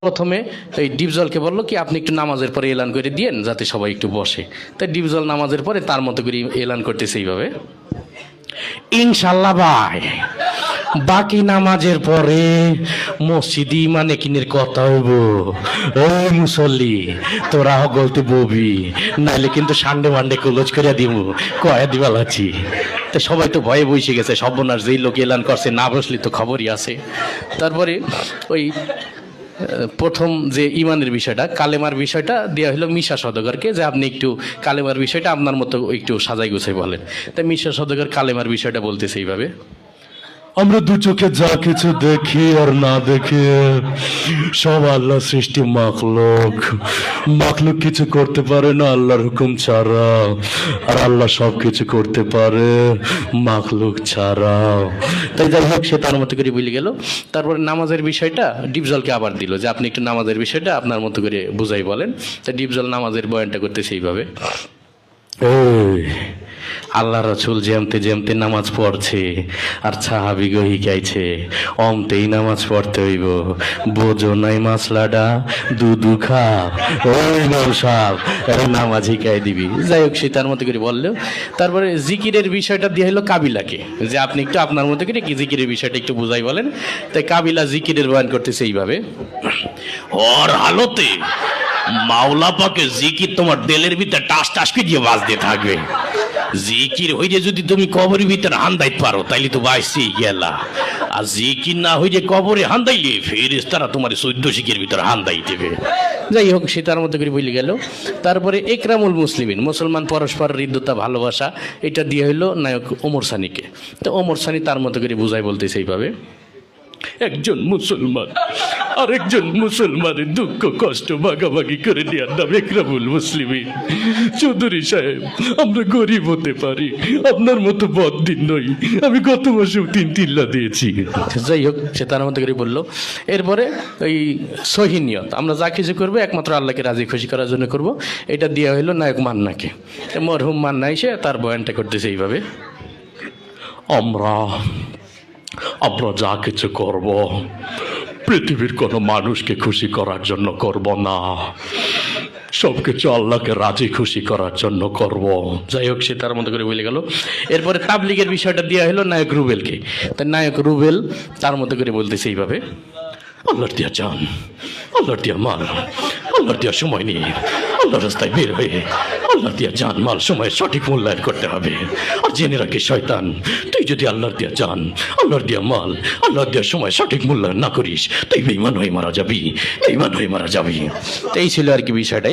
প্রথমে এই ডিপজলকে বললো কি আপনি একটু নামাজের পরে এলান করে দিয়েন যাতে সবাই একটু বসে। তাই ডিপজল নামাজের পরে তার মতো করে এলান করতেছে এইভাবে, ইনশাল্লাহ ভাই বাকি নামাজের পরে মসজিদ ইমানে কিনের কথা হইব, ওই মুসল্লি তোরা গলতে ববি, নাইলে কিন্তু সানডে মানডে ক্লোজ করে দিব, কয়া দিবা লাচ্ছি। তো সবাই তো ভয়ে বসে গেছে, সর্বনাশ যেই লোক এলান করছে না বসলে তো খবরই আছে। তারপরে ওই প্রথম যে ইমানের বিষয়টা, কালেমার বিষয়টা দেওয়া হলো মিশা সওদাগরকে, যে আপনি একটু কালেমার বিষয়টা আপনার মতো একটু সাজাই গুছাই বলেন। তাই মিশা সওদাগর কালেমার বিষয়টা বলতেছে এইভাবে, আমরা দু চোখে যা কিছু দেখি আর না দেখি সব আল্লাহ সৃষ্টি মাখলুক। মাখলুক কিছু করতে পারে না আল্লাহর হুকুম ছাড়া, আর আল্লাহ সব কিছু করতে পারে মাখলুক ছাড়া। তাই যাই হোক সে তার মতো করে বলে গেল। তারপরে নামাজের বিষয়টা ডিপজলকে আবার দিল যে আপনি একটু নামাজের বিষয়টা আপনার মতো করে বুঝাই বলেন। তাই ডিপজল নামাজের বয়ানটা করতেছে এইভাবে, আল্লাহ রসুল যেমতে যেমতে নামাজ পড়ছে আর সাহাবিগো শিখাইছে অমতেই নামাজ পড়তে হইব, বোঝো নাই মাসলাডা দুধু খা ওই নৌসাব নামাজ শিখাই দিবি। যাই হোক সে তার মতো করে বললো। তারপরে জিকিরের বিষয়টা দিয়ে হলো কাবিলাকে, যে আপনি একটু আপনার মতো করে কি জিকিরের বিষয়টা একটু বুঝাই বলেন। তাই কাবিলা জিকিরের বয়ান করতেছে এইভাবে, ওর হালতে মাওলা পাকে জিকির তোমার দিলের ভিতরে টাস টাস করে দিয়ে বাজতে থাকবে। জিকির হইলে যদি তুমি কবরের ভিতরে হান্দাইতে পারো তাইলে তো বাইসি গেলা, আর জিকির না হইলে কবরে হান্দাইলে ফেরেশতারা তোমার 14 শিখের ভিতরে হান্দাই দেবে। যাই হোক সে তার মতো করে বলে গেল। তারপরে একরামুল মুসলিমিন, মুসলমান পরস্পর হৃদ্যতা ভালোবাসা, এটা দিয়ে হইলো নায়ক ওমর সানিকে। তো ওমর সানি তার মতো করে বুঝাই বলতেছে এইভাবে, একজন মুসলমান আরেকজন মুসলমানের দুঃখ কষ্ট ভাগাভাগি করে নেওয়ার নাম একরামুল মুসলিমিন। চৌধুরী সাহেব আমরা গরিব হতে পারি, আপনার মতো বদদিন নই, আমি গত মাসেও 3 লাখ দিয়েছি। যাই হোক সে তার মতো করে বললো। এরপরে ওই সহিনিয়ত, আমরা যা কিছু করবো একমাত্র আল্লাহকে রাজি খুশি করার জন্য করব, এটা দেওয়া হইলো নায়ক মান্নাকে। মরহুম মান্না এসে তার বয়ানটা করতেছে এইভাবে, আমরা যা কিছু করব পৃথিবীর কোনো মানুষকে খুশি করার জন্য করব না, সবকিছু আল্লাহকে রাজি খুশি করার জন্য করব। যাই হোক সে তার মতো করে বলে গেল। এরপরে তাবলিগের বিষয়টা দেওয়া হলো নায়ক রুবেলকে। তাই নায়ক রুবেল তার মতো করে বলতেছে এইভাবে, আল্লাহর দিয়া জান, আল্লাহর দিয়া মাল, আল্লাহর দিয়া সময় নিয়ে আল্লাহর রাস্তায় বের হয়ে আল্লাহর দিয়া জান মাল সময় সঠিক মূল্যায়ন করতে হবে। আর জেনে রাখি শয়তান, তুই যদি আল্লাহর দিয়া জান, আল্লাহর দিয়া মাল, আল্লাহর দিয়া সময় সঠিক মূল্যায়ন না করিস তুই বেঈমান হয়ে মারা যাবি, বেঈমান হয়ে মারা যাবি। এই ছিল আর কি বিষয়টা।